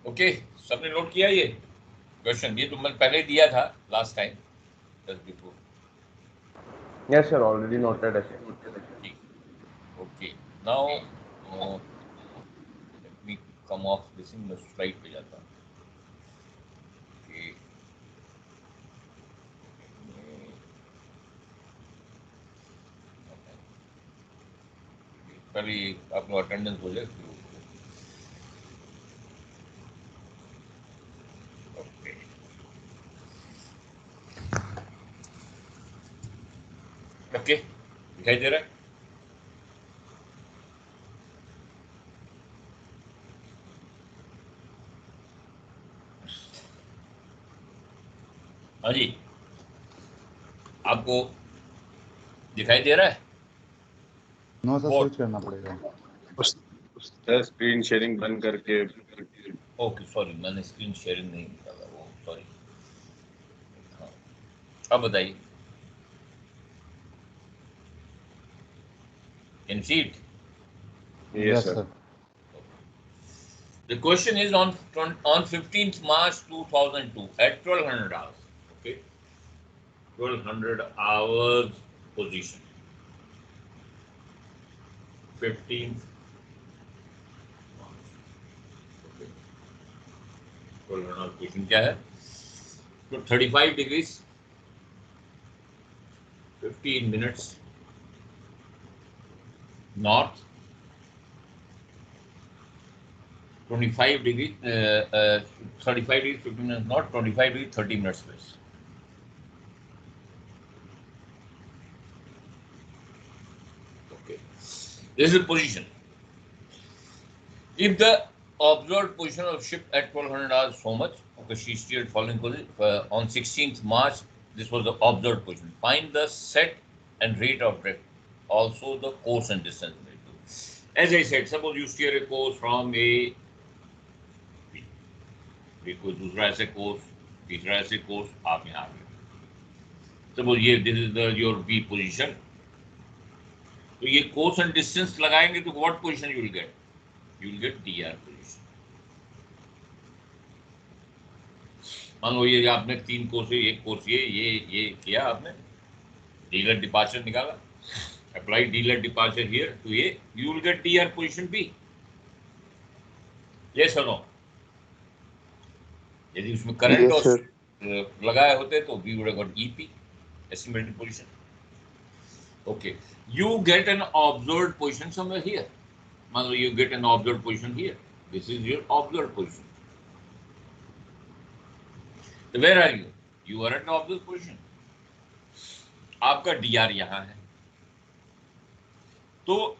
Okay, सबने note किया ये क्वेश्चन? ये तो मैंने पहले दिया था last time, just before. Yes, sir. Already noted, sir. Okay, now let me come of this, मैं स्लाइड पे जाता हूँ। पहले आपको अटेंडेंस हो जाए। ओके, ओके, दिखाई दे रहा है? हाँ जी, आपको दिखाई दे रहा है? नो सर, स्विच करना पड़ेगा। सर स्क्रीन शेयरिंग बंद करके। ओके, सॉरी, मैंने स्क्रीन शेयरिंग नहीं निकाला, वो सॉरी। हाँ, अब बताइए, can see it? Yes, sir. The question is on 15th March 2002 at 1200 hours. Okay, 1200 hours position. 15th March. Okay, 1200 hours position क्या है? तो 35 degrees, 15 minutes north, 25 degrees, 35 degrees 15 minutes north, 25 degrees 30 minutes west. Okay, this is the position. If the observed position of ship at 1200 hours so much, okay, she steered following position on 16th March. This was the observed position. Find the set and rate of drift, also the course and distance. As I said, suppose you steer a course from A, B, कोई दूसरा ऐसे course, तीसरा ऐसे course, आप यहाँ आ गए। Suppose ये this is the your B position. तो ये कोर्स एंड डिस्टेंस लगाएंगे तो what position you will get? You will get DR position. मान लो ये आपने 3 कोर्स, एक कोर्स ये किया आपने, डीलर डिपार्चर निकाला, apply d lat departure here to ये, you will get DR position b. Yes और नो? यदि उसमें करंट Yes, sir. लगाए होते तो we would have got EP, estimated position. Okay, you get an observed position somewhere here. मान लो you get an observed position here, this is your observed position. तो where are you? You are at observed position. आपका DR यहाँ है, तो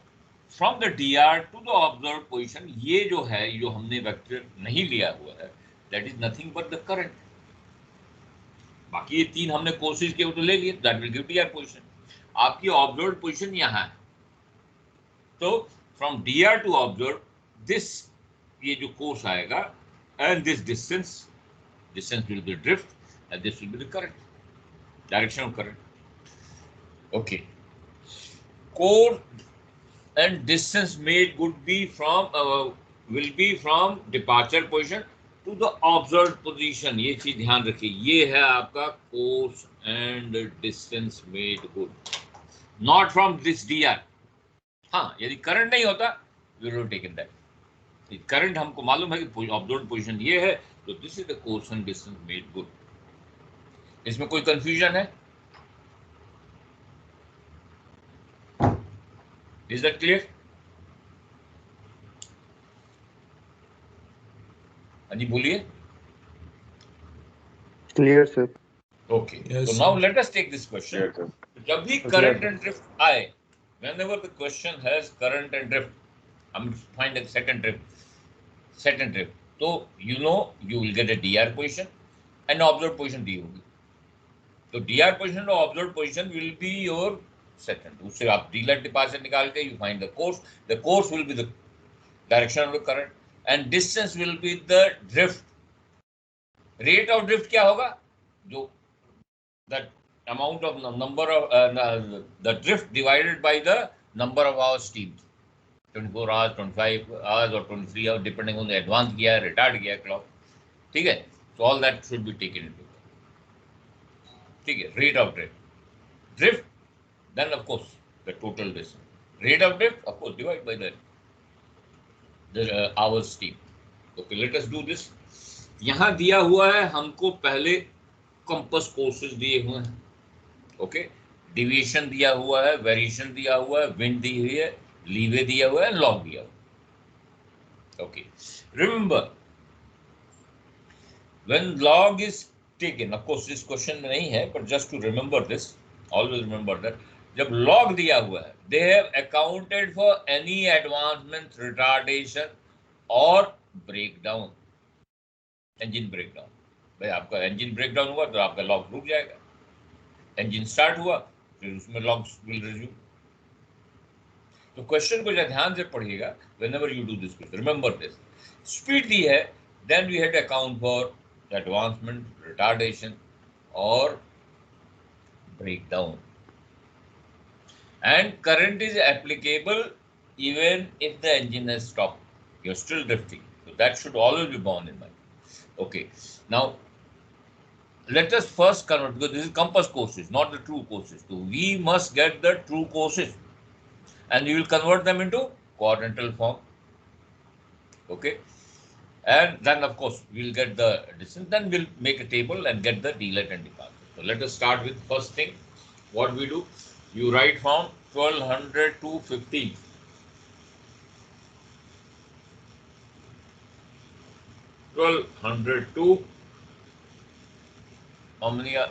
from the DR to the observe position, ये जो है, जो हमने वेक्टर नहीं लिया हुआ है, that is nothing but the current. बाकी ये 3 हमने कोर्सेज के तो ले लिए, that will give DR position. आपकी ऑब्जर्व पोजीशन यहाँ है, तो from DR to observe this, ये जो कोर्स आएगा, and this distance will be drift and this will be the current, direction of current. Okay, course and distance made would be from will be from departure position to the observed position. ये चीज ध्यान रखिए, ये है आपका course and distance made good, not from this DR. हाँ, यदि current नहीं होता we would have taken that. Current हमको मालूम है कि observed position ये है, तो this is the course and distance made good. इसमें कोई confusion है? Is that clear? हाँ जी, बोलिए। Clear, sir. Okay, so now let us take this question. Yes, sir. जब भी current and drift आए, whenever the question has current and drift, I'm going to find the set and drift. तो you know you will get a DR position and observed position दी होगी। तो DR position और observed position will be your set and drift। उससे आप dealer departure निकाल के you find the course. The course will be the direction of the current and distance will be the drift. Rate of drift क्या होगा? जो that amount of number of the drift divided by the number of hours steamed. 24 hours, 25 hours और 23 hours, depending on advance किया है, retard किया है clock, ठीक है। So all that should be taken into, ठीक है। Rate of drift, then of course the total distance. Rate of drift, of course, divide by the hours steam. Okay, let us do this. यहाँ दिया हुआ है हमको पहले compass courses दिए हुए हैं, ओके। डिविएशन दिया हुआ है, वेरिएशन दिया हुआ है, विंड दी हुई है, लीवे दिया हुआ है, लॉग दिया हुआ है, okay. Remember when log is taken, of course इस क्वेश्चन में नहीं है, but just to remember this, always remember that जब log दिया हुआ है, they have accounted for any advancement, retardation or breakdown, engine breakdown। भाई आपका engine breakdown हुआ तो आपका log रुक जाएगा, engine start हुआ फिर उसमें log will resume। तो क्वेश्चन को ध्यान से पढ़िएगा, whenever you do this, remember this। Speed दी है, then we had to account for advancement, retardation or breakdown, and current is applicable even if the engine has stopped, you're still drifting, so that should always be borne in mind, okay। Now let us first convert, because this is compass courses, not the true courses, so we must get the true courses and we will convert them into quadrantal form, okay। And then of course we'll get the distance, then we'll make a table and get the delet and departure. So let us start with first thing. What we do, you write from 1200 to 15, 1200 to how many are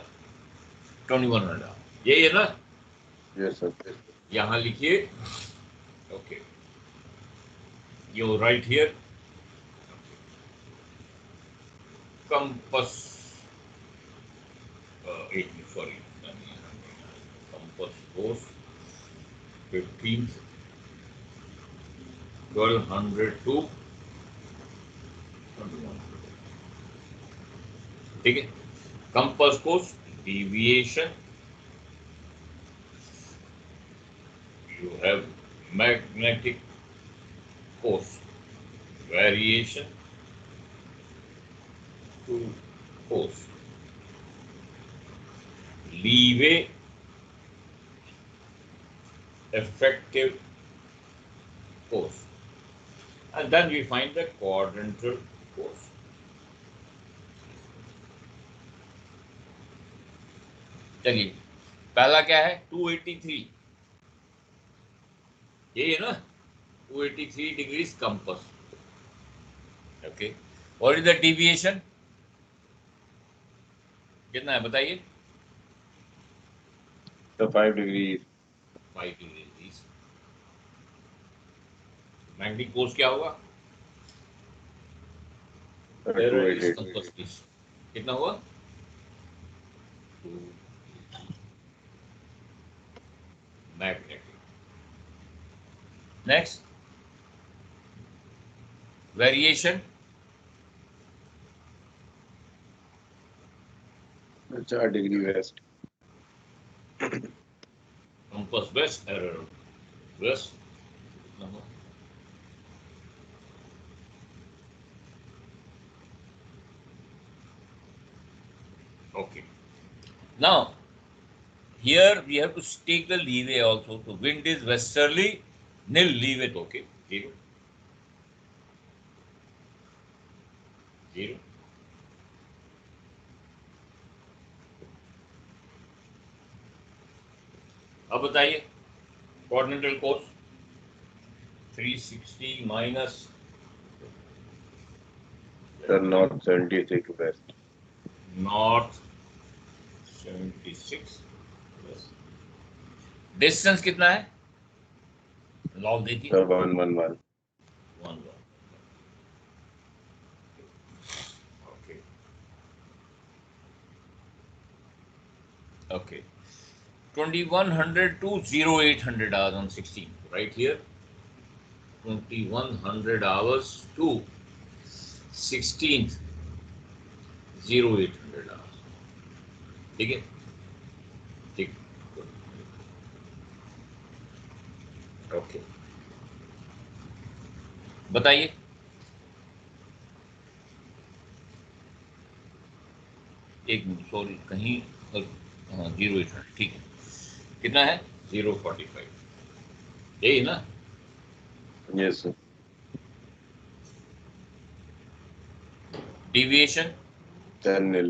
2100, यही है ना? Yes, sir. यहाँ लिखिए, okay, you write here compass, sorry, compass goes 15th, 1200 to 2100, ठीक है। Compass course, deviation, you have magnetic course, variation to course, leeway, effective course, and then we find the quadrantal course। चलिए, पहला क्या है? 283, यही है ना? 283 डिग्रीज कंपास, ओके। और इधर डिविएशन कितना है बताइए? The 5 degrees. 5 degrees. Magnetic course क्या होगा? 288. कितना हुआ? Magnetic. Next, variation, 4 degree west. Compass west, error west, कितना हुआ? Okay. Now, here we have to take the leeway also. So wind is westerly, nil leeway, okay, 0, 0. अब बताइए, कॉर्डिनेटल course 360 minus The north 76 west. north 76 west। Distance कितना है? Log देखिए, The 111. 1 log, okay, okay। 2100 to 0800 hours on 16, right here, 2100 hours to 16th 0800 hours, ठीक है, ठीक, okay. बताइए। एक मिनट, सॉरी, कहीं 0, ठीक है। कितना है? 0.45, यही ना? Yes, sir. Deviation 10 nil.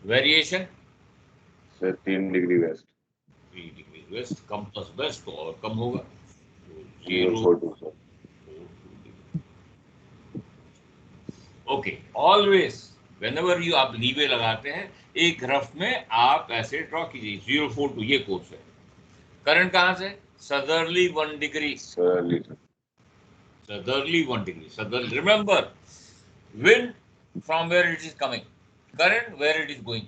Variation Sir, 3 degree west. 3 degree west, कम प्लस बेस्ट तो और कम होगा, तो 0.42, sir. Okay. Always whenever you आप लीवे लगाते हैं, एक रफ में आप ऐसे ड्रॉ कीजिए। 0.42 ये कोर्स है। करंट कहां से? सदर्ली 1 degree, Sir, southerly 1 degree. Southerly. Remember, wind from where it is coming, current where it is going.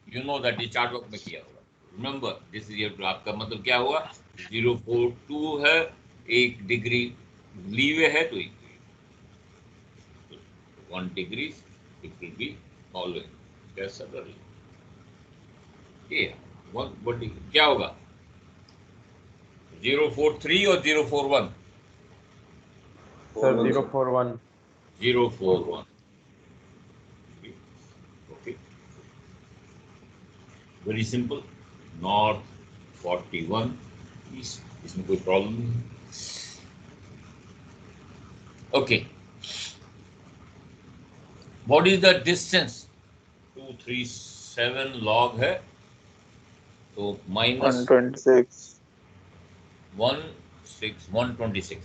You know that ये चार्ट वर्क में किया होगा. Remember, this is your आपका मतलब क्या हुआ? 0.42 है, 1 डिग्री लीवे है, तो 1 degree it will be always that's southerly. ये 1 डिग्री क्या होगा? 0.43 और 0.41? Sir, 041. 0.41. Okay. Very simple. North 41 east, इसमें कोई प्रॉब्लम नहीं। Okay, what is the distance? 237 log है, तो minus 126. 126।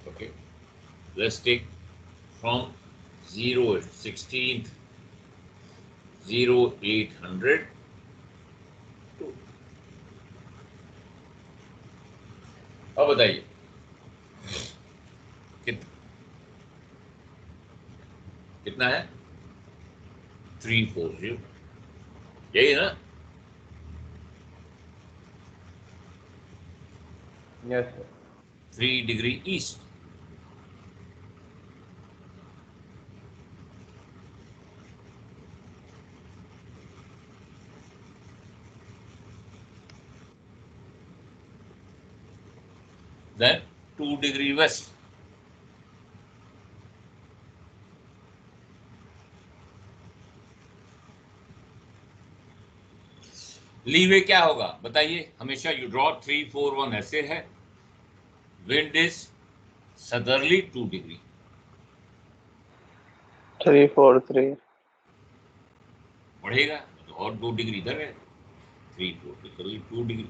Okay, let's take from 16th 0800 to, अब बताइए कितना है? 340, यही है ना? Yes, sir. 3 degree east. Then 2 degree west. Leeway क्या होगा बताइए? हमेशा यू ड्रॉ 341 ऐसे है, विंड इज सदर्ली 2 डिग्री, 343. बढ़ेगा तो और 2 डिग्री इधर है, 2 डिग्री।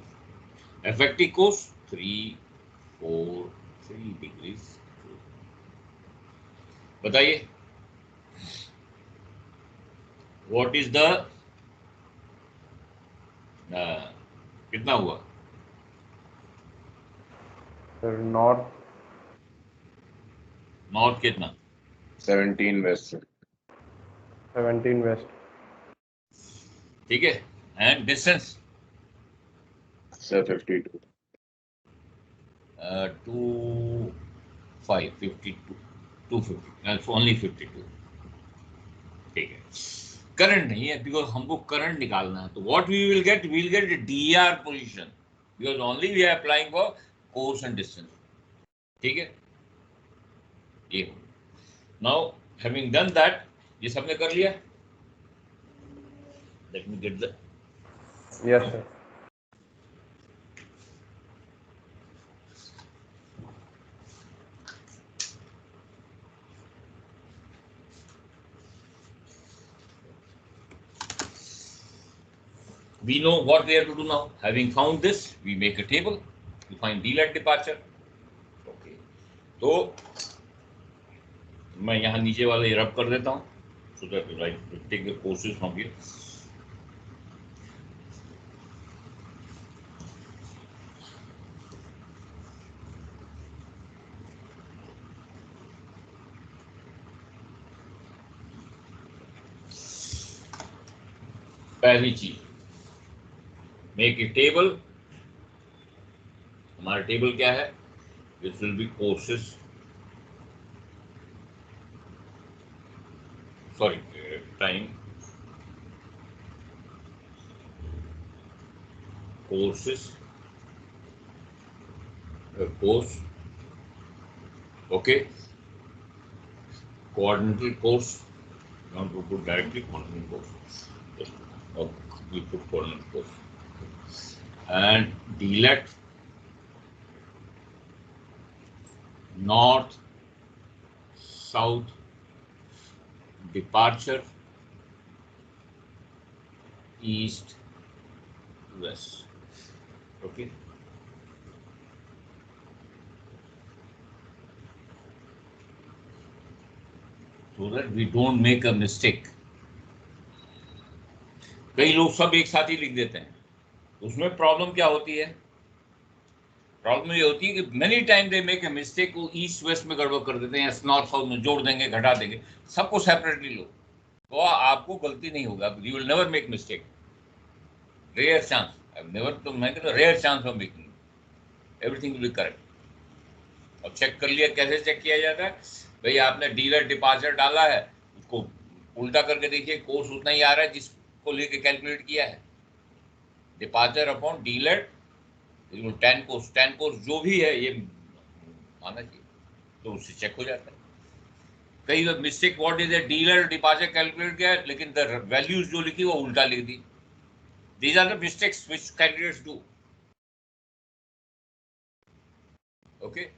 Effective course 343 degree. बताइए व्हाट इज द कितना हुआ? Sir, north नॉर्थ कितना? 17 west, sir. 17 west. ठीक है, एंड डिस्टेंस Sir, 52. 250 250 ओनली 52। ठीक है, करंट नहीं है, बिकॉज हमको करंट निकालना है, तो what we will get DR position, because only we are applying for course and distance. ठीक है, ये नाउ हैविंग डन दैट, ये सबने कर लिया। Let me get the Yes, sir. we know what we have to do now. Having found this, we make a table to find delayed departure. Okay, तो मैं यहाँ नीचे वाले रब कर देता हूँ, so that I take the courses from here. पहली चीज, मेक ए टेबल। हमारा टेबल क्या है? This will B courses, sorry time courses, course, okay, coordinatal course, you want to put directly coordinatal course, okay, we put coordinatal course, and DLET, north, south, departure, east, west, okay. So that we don't make a mistake. कई लोग सब एक साथ ही लिख देते हैं, उसमें problem क्या होती है? प्रॉब्लम ये होती है कि many time they make a mistake, को ईस्ट वेस्ट में गड़बड़ कर देते हैं, नॉर्थ साउथ में जोड़ देंगे, घटा देंगे, सबको सेपरेटली लो, तो आपको गलती नहीं होगा, you will never make mistake, rare chance, never, तो मैं कहता rare chance of making, everything will be correct. अब चेक कर लिया, कैसे चेक किया जाता है भाई? आपने डीलर डिपार्चर डाला है, उसको उल्टा करके देखिए, कोर्स उतना ही आ रहा है जिसको लेके कैलकुलेट किया है, departure upon dealer ten course जो भी है ये आना चाहिए, तो उससे चेक हो जाता है। कई बार mistake what is a d lat departure calculate किया लेकिन द वैल्यूज जो लिखी वो उल्टा लिख दी। These are the mistakes which candidates do. Okay,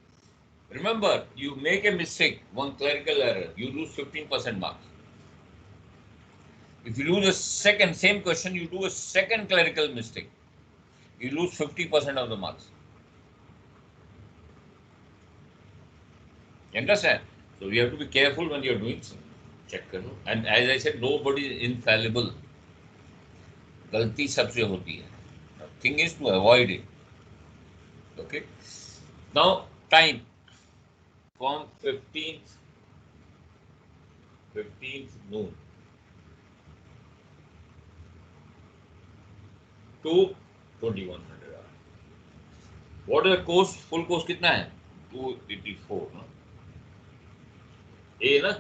remember, you make a mistake, one clerical error, you lose 15% marks. If you lose a second same question, you do a second clerical mistake, you lose 50% of the marks. You understand? So we have to be careful when you are doing something. Check karo. And as I said, nobody is infallible. गलती सबसे होती है. The thing is to avoid it. Okay. Now time from 15th noon to 2100 hours. What is the course? Full course कितना है? 284 ना? A ना?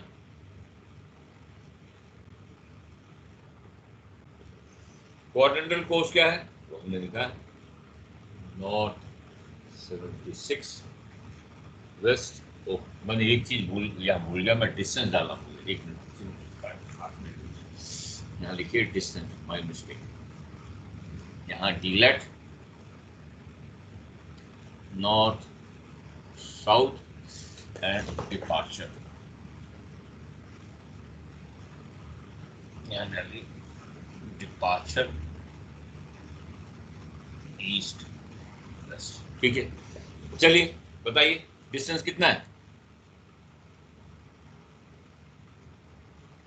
Quadrantal course क्या है? तो हमने लिखा है नॉर्थ 76 वेस्ट। तो मैंने एक चीज भूल गया, मैं डिस्टेंस डाला हूँ, एक मिनट, यहाँ लिखिए डिस्टेंस, माय मिस्टेक। यहाँ डीलेट नॉर्थ साउथ एंड डिपार्चर, यहाँ डालिए डिपार्चर ईस्ट वेस्ट। ठीक है, चलिए बताइए डिस्टेंस कितना है?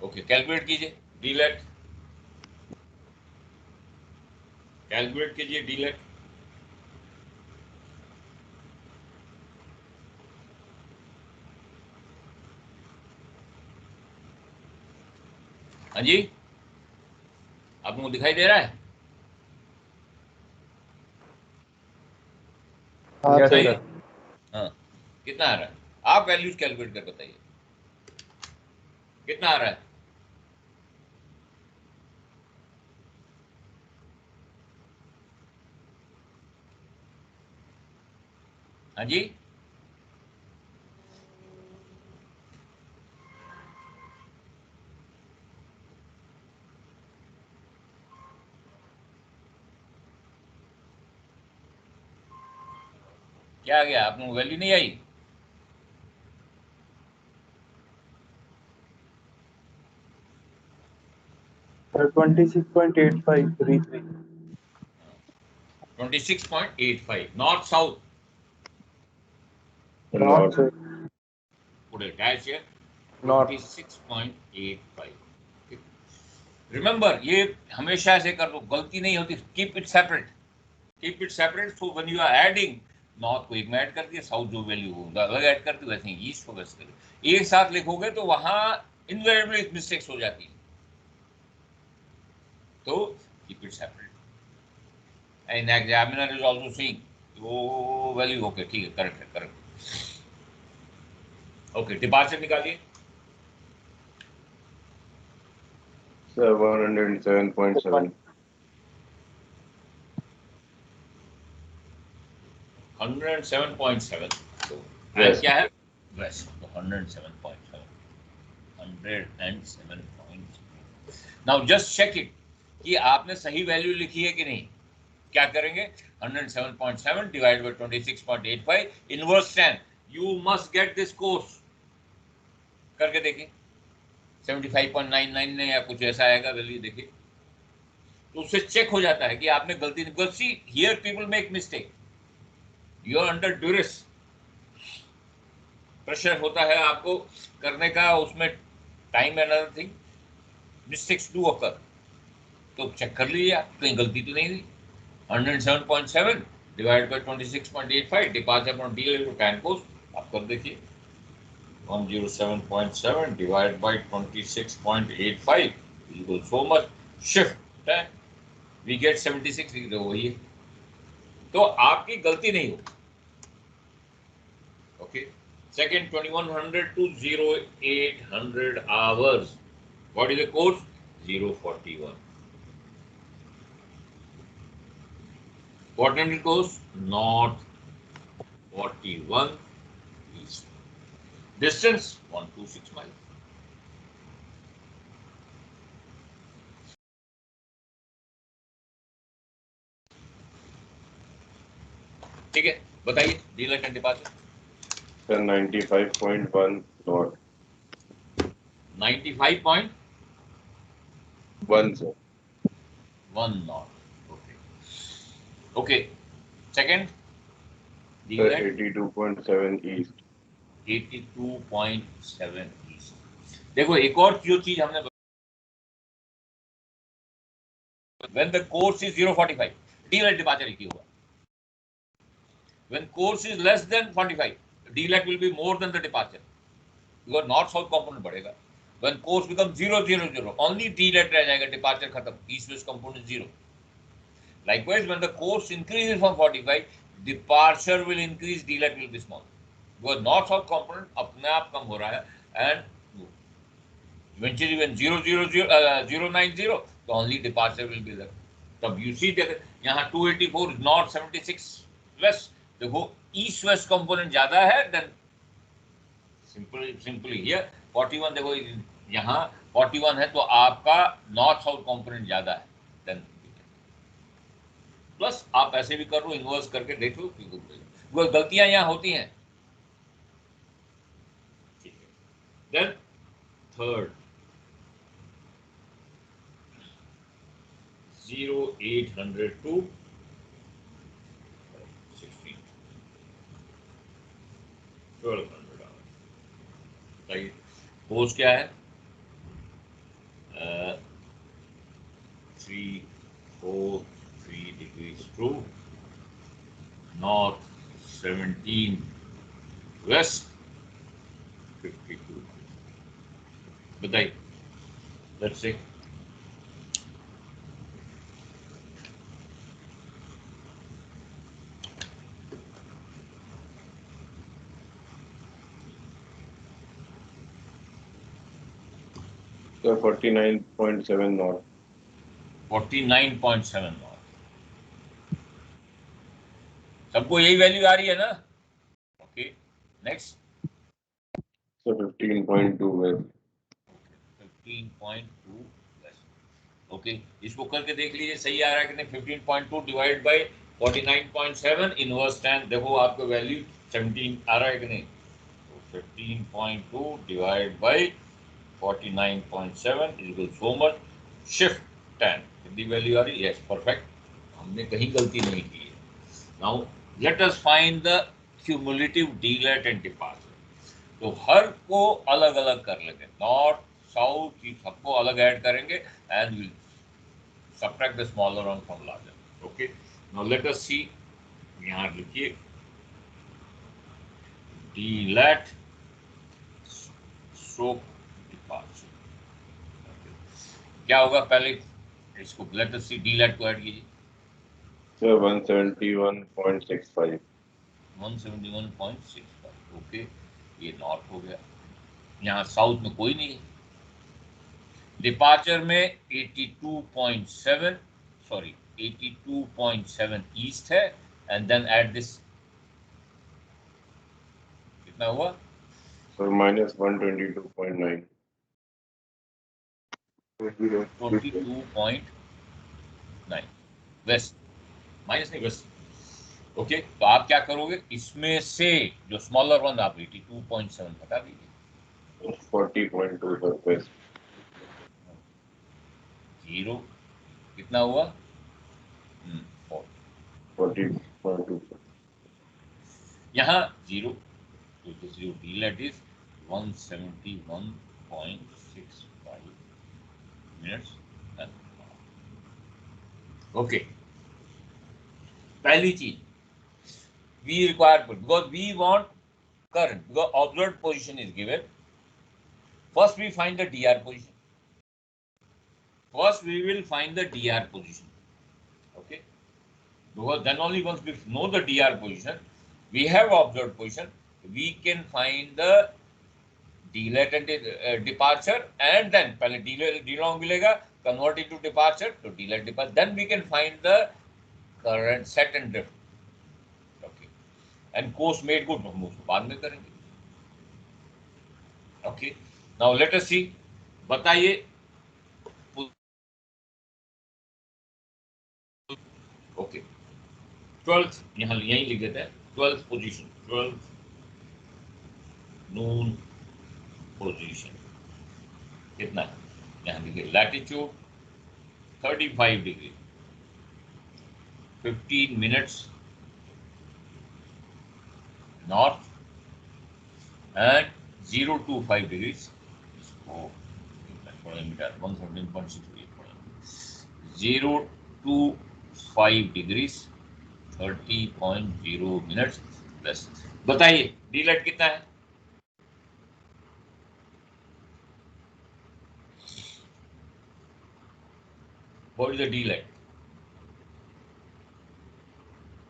ओके, कैलकुलेट कीजिए डीलेट, कैलकुलेट कीजिए डीलेट। हाँ जी, आप लोगों को दिखाई दे रहा है? हाँ Yes, सर। sir. हाँ, कितना आ रहा है? आप वैल्यूज कैलकुलेट कर बताइए कितना आ रहा है? हाँ जी, क्या आ गया? आप लोगों को वैल्यू नहीं आई? Sir, 26.8533. 26.85 north south, Not sir. put a dash here, North. 26.85। Remember, ये हमेशा ऐसे कर लो, गलती नहीं होती, keep it separate, keep it separate. So when you are adding, north को एक में ऐड कर दिया, साउथ जो वैल्यू होगा अलग ऐड कर दिया, वैसे ही ईस्ट को वेस्ट कर दिया, एक साथ लिखोगे तो वहां इनवेरिएबली मिस्टेक्स हो जाती है, तो keep it separate. And examiner is also seeing वो वैल्यू, ओके ठीक है, करेक्ट है, करेक्ट। ओके, डिपार्चर निकालिए। 107.7. 107.7, तो West. क्या है वेस्ट, तो 107.7, 107.7। नाउ जस्ट चेक इट कि आपने सही वैल्यू लिखी है कि नहीं। क्या करेंगे, 107.7 divide by 26.85 inverse tan, you must get this course, करके देखिए 75.99 ने या कुछ ऐसा आएगा वैल्यू, देखिए तो उससे चेक हो जाता है कि आपने गलती नहीं। See here people make mistake, you are under duress, pressure होता है आपको करने का, उसमें time and other thing, mistakes do occur, तो चेक कर लीजिए आप कहीं गलती तो नहीं हुई। 107.7 divide by 26.85 departure from DL to tan कोस्ट, आप कर देखिए 107.7 divide by 26.85 equal so much shift है, वी गेट 76, वही है, तो आपकी गलती नहीं हो। Okay, second 2100 to 0800 hours, what is the course? 041. Continental course north 41 east, distance 126 miles. ठीक है, बताइए dealer and departure. Sir, 95.1 knot. 95.1 sir. knot. Okay. Okay. Second, Sir, dealer 82.7 east. 82.7 east। देखो एक और जो चीज हमने, when the course is 045, dealer departure एक ही होगा। When course is less than 45, DLAT will be more than the departure, because north south component बढ़ेगा। When course becomes 000, only DLAT रह जाएगा, departure खत्म, east west component 0। Likewise, when the course increases from 45, departure will increase, DLAT will be small, because north south component अपने आप कम हो रहा है, and eventually when 090, तो only departure will be there। तब you see that यहाँ 284 north, 76 west, देखो east west component ज्यादा है देन सिंपली हियर 41, देखो यहाँ 41 है तो आपका नॉर्थ साउथ कंपोनेंट ज्यादा है देन, प्लस आप ऐसे भी कर लो, इन्वर्स करके देख लो, वो गलतियां यहाँ होती हैं। ठीक है, देन थर्ड 0800 to 1200 आवर्स, बताइए कोर्स क्या है, 343 degrees true, north 17 west 52, बताइए, let's say Sir, 49.7 knot. 49.7 not, सबको यही वैल्यू आ रही है ना। Okay, next Sir, 15.2 west. 15.2 west. Okay, इसको करके देख लीजिए सही आ रहा है कि नहीं। 15.2 डिवाइड बाय 49.7 इनवर्स tan, देखो आपको वैल्यू 17 आ रहा है कि नहीं। तो 15.2 divide by 49.7 is so much shift tan, कितनी वैल्यू आ रही है, यस परफेक्ट, हमने कहीं गलती नहीं की है। Now let us find the cumulative d lat and departure, तो हर को अलग अलग कर लेंगे, नॉर्थ साउथ की सबको अलग ऐड करेंगे and will subtract the smaller one from larger। okay, now let us see, यहाँ लिखिए डीलैट स्ट्रोक डिपार्चर, क्या होगा पहले इसको लेट अस सी, डीलैट को ऐड कीजिए, Sir, 171.65. 171.65। ओके, ये नॉर्थ हो गया, यहाँ साउथ में कोई नहीं है, डिपार्चर में 82.7 ईस्ट है, एंड देन ऐड दिस कितना हुआ? सर -122.9. 22.9 वेस्ट, माइनस नहीं वेस्ट. ओके, तो आप क्या करोगे, इसमें से जो स्मॉलर वन आप 82.7 हटा दीजिए. 40.2 सर वेस्ट. 0 कितना हुआ? 40.2. यहाँ 0, तो this your d lat is 171.65 minutes. Okay, पहली चीज we require, because we want current, because observed position is given. First we find the dr position. First we will find the dr position. Okay, because then only once we know the dr position, we have observed position, we can find the delet and departure, and then पहले d-long मिलेगा, convert it to departure, तो delet departure, then we can find the current set and drift. Okay, and course made good, हम उसको बाद में करेंगे. Okay, now let us see. बताइए. Okay, 12th यहाँ यहीं लिख देते हैं. 12th position, 12th noon position कितना है? यहाँ लिखिए latitude 35 degree, 15 minutes north and 025 degrees. Oh, 117.68. 025 degrees 30.0 minutes plus. बताइए डीलेट कितना है? What is the delet?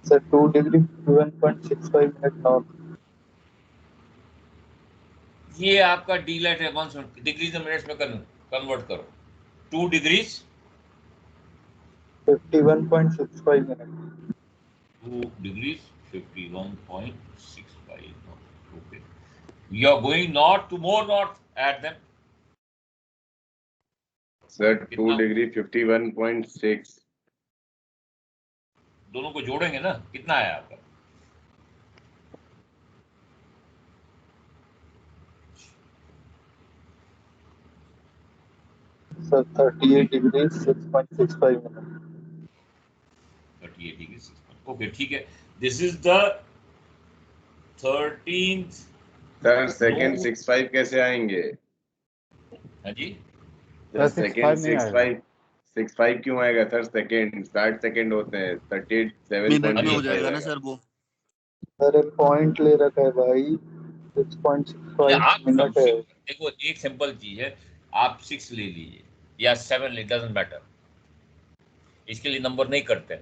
Sir, 2 degree 1.65 minute north. ये आपका डीलेट है. 1 डिग्रीज मिनट्स में कन्वर्ट करो. 2 degrees 51.65 minutes. 2 degrees 51.65. Okay, you are going north to more north, add them. Sir 2 degree 51.6. दोनों को जोड़ेंगे ना, कितना आया आपका? Sir, 38 degrees 6.65 minutes. 38 degree 6. Okay, ठीक है. This is the 13th. Sir second 65 कैसे आएंगे? हाँ जी, सर सेकंड 65 नहीं आएगा. 65 क्यों आएगा सर? सेकंड 60 सेकंड होते हैं. 38 मिनट में हो 7.85 जाएगा ना आएगा. सर वो. अरे पॉइंट ले रखा है भाई. आप 6.65 मिनट है. देखो, एक सिंपल चीज है, आप 6 ले लीजिए या 7 ले, डजंट मैटर. इसके लिए नंबर नहीं करते.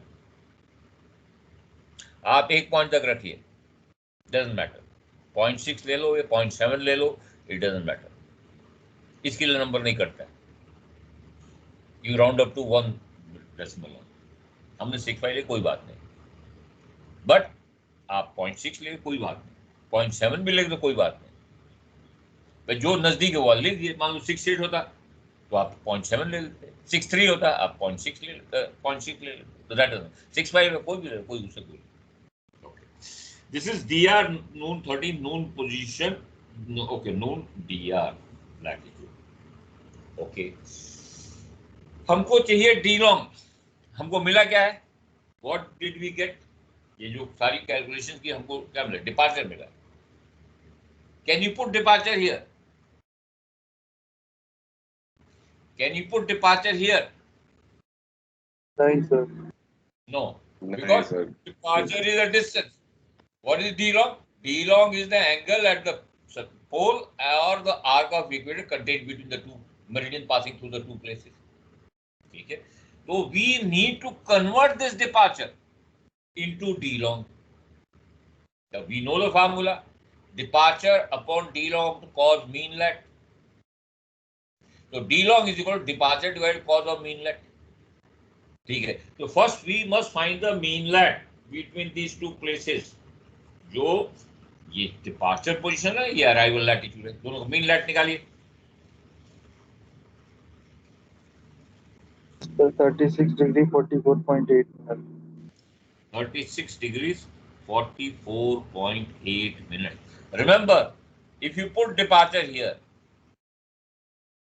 आप एक पॉइंट तक रखिए, डजंट मैटर. 0.6 ले लो या 0.7 ले लो, इट डजंट मैटर. इसके लिए नंबर नहीं करता है. You round up to 1 decimal. हमने 6.5 ले, कोई बात नहीं. बट आप 0.6 ले, कोई बात नहीं. 0.7 भी ले तो कोई बात नहीं. भाई जो नजदीक है वो ले लीजिए. मान लो 6.8 होता तो आप 0.7 ले लेते. 6.3 होता आप 0.6 ले लेते. 0.6 ले लेते. तो दैट इज 6.5 कोई भी ले, कोई उससे कोई. Okay, this is dr noon 13 noon position. Okay, noon dr latitude. Okay, हमको चाहिए d long. हमको मिला क्या है? What did we get? ये जो सारी कैलकुलेशन की हमको क्या मिला? डिपार्चर मिला. Can you put departure here? Can you put departure here? नहीं सर. No, नहीं because sir. departure is a distance. What is d long? D long is the angle at the pole or the arc of equator contained between the two meridian passing through the two places. ठीक है, तो we need to convert this departure into d long. So we know the formula. Departure upon d long cos mean-let. So d long is equal to departure divided cos of mean-let. ठीक है, तो first we must find the mean-let between these two places. जो ये departure position है, ये arrival latitude है, दोनों का मीन लैट निकालिए। Sir, 36 degree 44.8 minutes. 36 degrees 44.8 minutes. Remember, if you put departure here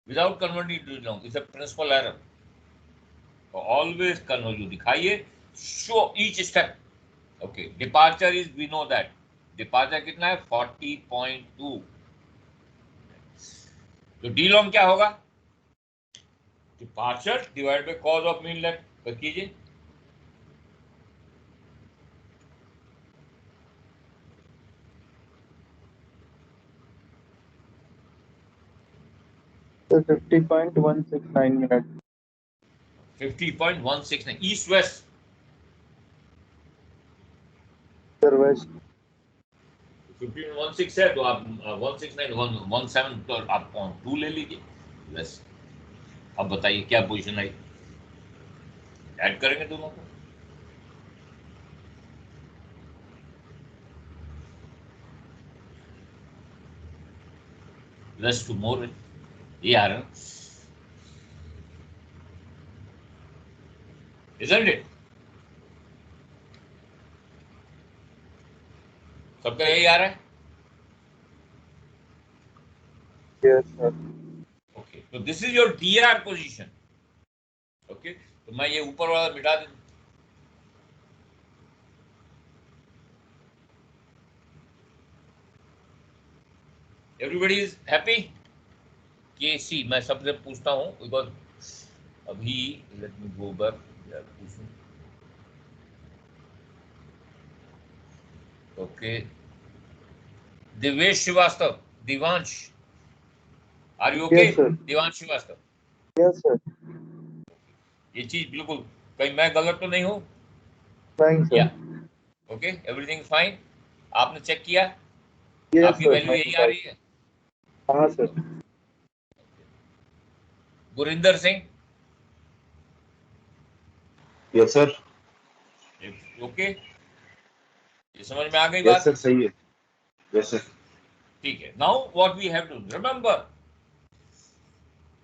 without converting to long, it's a principal error. So always convert, you दिखाइए, show each step. Okay, departure is, we know that departure कितना है 40.2. तो D long क्या होगा? Departure divide by cause of mean let कर कीजिए। Sir, 50.169 minutes. 50.169 east west. Sir, west. 1516 है तो आप 169 17 तो आप 2 ले लीजिए बस। अब बताइए क्या पोजीशन आई, ऐड करेंगे दोनों को। लेस टू मोर ये आ रहा है, isn't it? सबका यही आ रहा है। Yes, sir. ओके, तो this is your DR position. Okay, तो मैं ये ऊपर वाला मिटा देता हूं। Everybody is happy? केसी मैं सबसे पूछता हूं बिकॉज अभी लेट मी गो बैक यार पूछूं। Okay, Divesh Shrivastava, Divansh, are you okay? Yes, sir. Divansh Shrivastava, Yes, sir. ये चीज बिल्कुल कहीं मैं गलत तो नहीं हूं? Fine, sir. या ओके, एवरीथिंग फाइन? आपने चेक किया? Yes, आपकी sir. वैल्यू यही आ रही है? हाँ, sir. Gurinder Singh, yes sir. Okay, ये समझ में आ गई यस बात? सर, सही है। Yes sir. ठीक है, now what we have to remember,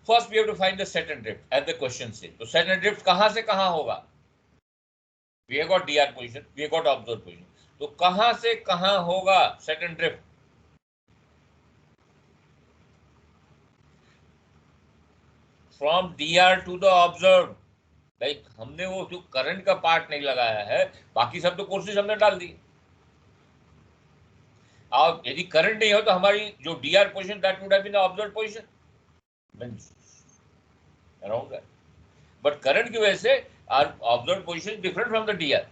first we have to find the set and drift as the question से। तो सेट एंड ड्रिफ्ट कहां से कहां होगा? We have got DR position, we have got observe position, तो कहां से कहां होगा set and drift? From DR to the observe. Like हमने वो जो करंट का पार्ट नहीं लगाया है, बाकी सब तो कोर्सेज हमने डाल दी। अब यदि करंट नहीं हो तो हमारी जो DR position that would have been the observe position around that, but current की वजह से our observe position different from the DR.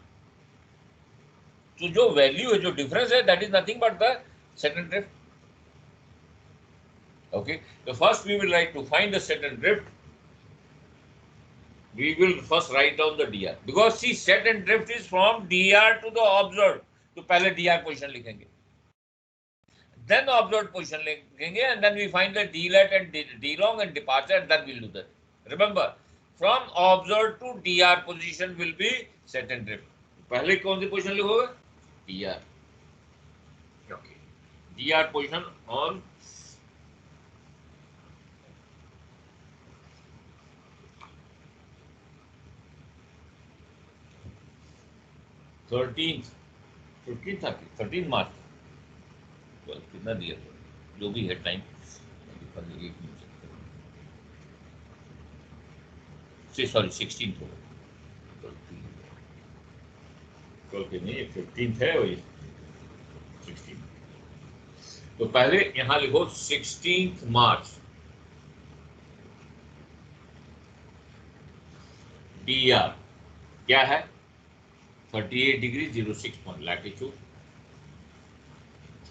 तो जो वैल्यू है, जो डिफरेंस है, that is nothing but the set and drift. Okay, so first we will write to find the set and drift. We will first write down the dr because see set and drift is from dr to the observed. तो पहले dr position लिखेंगे, then observed position लिखेंगे, and then we find the dlet and d-long and departure, and then we'll do that. Remember, from observed to dr position will be set and drift. पहले कौन सी position लिखोगे? dr. Okay, dr position on 13 मार्च, कितना दिया जो भी है time, sorry 16 को, कल के नहीं 15 है वही 16। तो पहले यहां लिखो 16 मार्च डीआर क्या है? 38 degree 06 point latitude,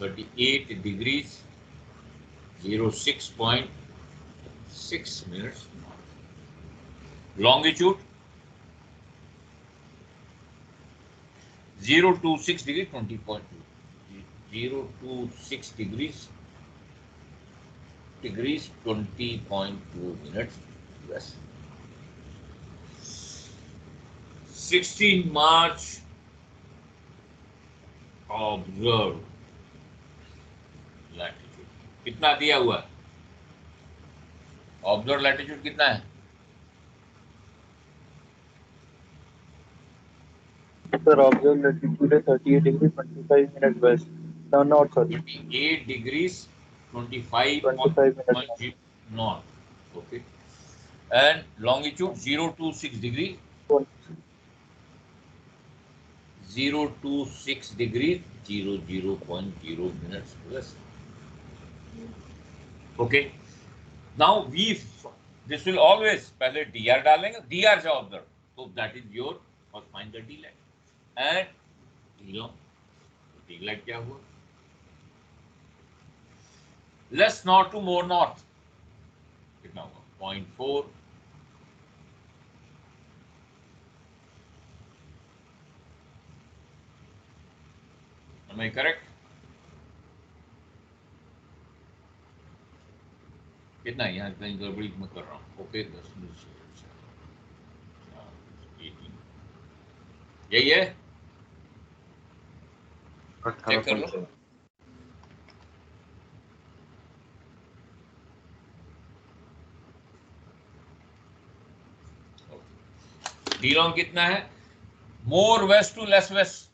38 degrees 06.6 minutes, longitude 026 degree 20.2, 026 degrees 20.2 minutes बस। 16 March observed लैटिट्यूड कितना दिया हुआ है? ऑब्जर्व लैटिट्यूड कितना है? सर ऑब्जर्व लैटिट्यूड है 38 degree 25 minute west, no not sorry 28 degrees 25 minute north. Okay. And longitude 026 degree 026 degrees 00.0 minutes west. Okay. Now this will always पहले dr डालेंगे, dr से observe, so that is your और find the d light and d light क्या हुआ? Less north to more north कितना होगा? 0.4. Am I correct? कितना है यहाँ? कहीं गड़बड़ी में कर रहा हूँ. ओके 10 मिनट यही है, चेक कर लो. 18.7. डी लॉन्ग कितना है? मोर वेस्ट टू लेस वेस्ट,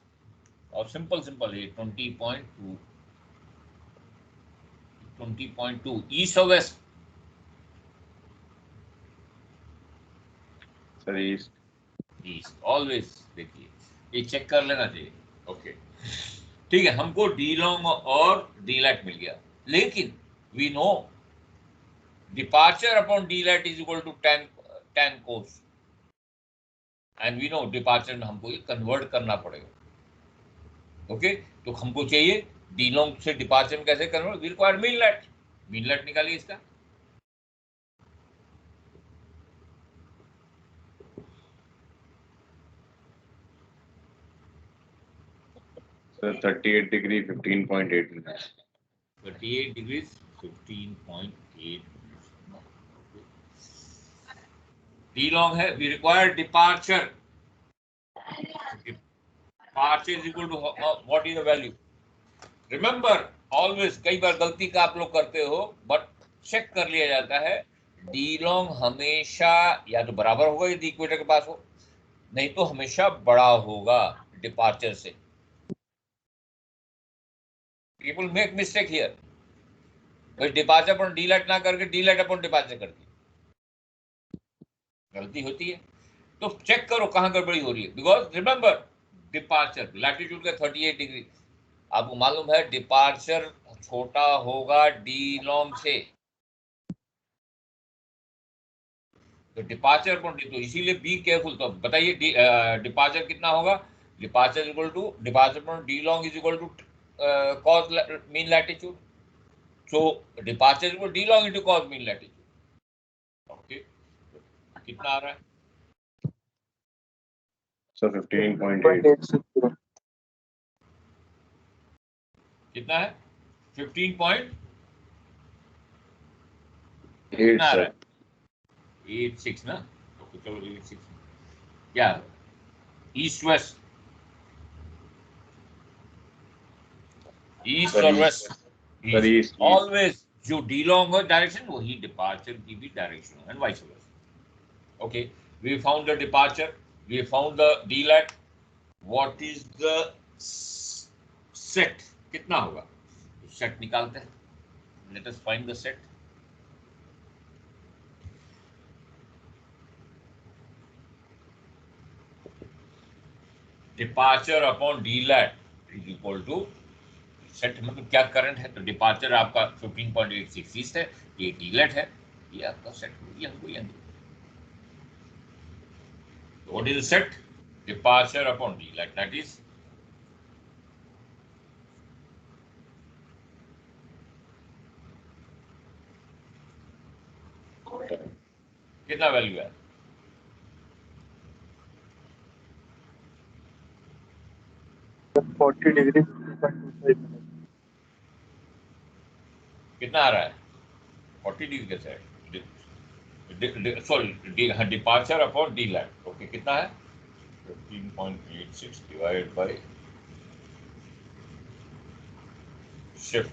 और सिंपल ये 20.2 ईस्ट और वेस्ट. सर ईस्ट ऑलवेज, देखिए ये चेक कर लेना चाहिए. ओके ठीक है, हमको डी लॉन्ग और डी लाइट मिल गया, लेकिन we know departure upon d lat is equal to tan cos, and we know departure में हमको ये कन्वर्ट करना पड़ेगा. ओके तो हमको चाहिए डी लॉन्ग से डिपार्चर में कैसे convert, we require mean lat निकालिए इसका. Sir 38 degree 15.8 minutes. 38 degrees 15.8. D long है, we require departure. Departure is equal to what is the value? Remember always, कई बार गलती का आप लोग करते हो, बट चेक कर लिया जाता है. डी लॉन्ग हमेशा या तो बराबर होगा यदि इक्वेटर के पास हो, नहीं तो हमेशा बड़ा होगा डिपार्चर से. पीपल मेक मिस्टेक हियर, भाई डिपार्चर अपॉन डी लाइट ना करके डी लाइट अपॉन डिपार्चर कर दी, गलती होती है. तो चेक करो कहां गड़बड़ी हो रही है, बिकॉज रिमेंबर डिपार्चर लैटिट्यूड का 38 डिग्री, आपको मालूम है डिपार्चर छोटा होगा डी लॉन्ग से, तो डिपार्चर अपॉन डी, तो इसीलिए बी केयरफुल. तो बताइए डिपार्चर कितना होगा? Departure equal to departure upon d long is equal to cos mean latitude. So departure equal d long into cos mean latitude. Okay, कितना आ रहा है? सर 15.8. कितना है? 15.8 कितना आ रहा है? 86 ना. ओके चलो 86 क्या ईस्ट वेस्ट, ईस्ट और वेस्ट. सर ईस्ट ऑलवेज जो डी लॉन्ग हो डायरेक्शन वही डिपार्चर की भी direction and vice versa. Okay we found the departure, we found the d lat. What is the set? कितना होगा? सेट निकालते हैं. Let us find the set. Departure upon d lat is equal to set, मतलब क्या current है, तो departure आपका 15.86 east है, ये डी लाइट है, ये आपका सेट, ये हमको ये. What is the set? Departure upon d light, that is कितना वैल्यू है? $40 50.25 मिनट. कितना आ रहा है? 40 डिग्री कैसे है? Sorry departure upon d light. Okay कितना है? 15.86 डिवाइड बाय शिफ्ट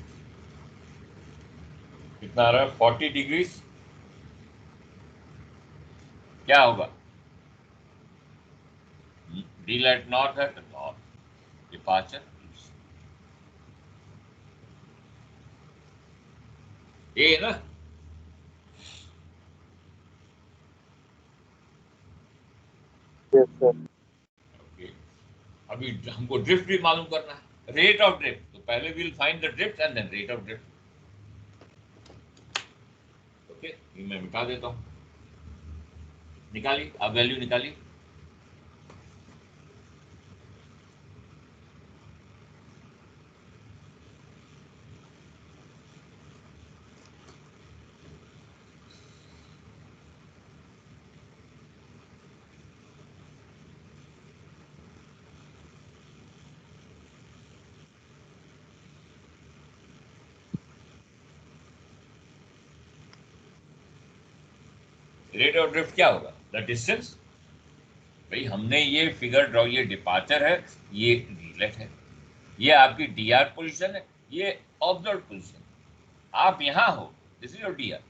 कितना आ रहा है 40 डिग्री, क्या होगा? डील नॉर्थ है तो नॉर्थ, डिपार्चर ये ना। Yes, sir. ओके, अभी हमको ड्रिफ्ट भी मालूम करना है, रेट ऑफ ड्रिफ्ट। तो पहले will find the drift and then rate of drift. Okay, ये मैं मिटा देता हूँ। निकाली, अब वैल्यू निकाली। रेट ऑफ ड्रिफ्ट क्या होगा? The distance. भाई हमने ये फिगर ड्रॉ, ये डिपार्चर है, ये डीलेट है, ये आपकी डीआर पोजीशन है, ये ऑब्जर्व पोजीशन। आप यहाँ हो, दिस इज योर डीआर।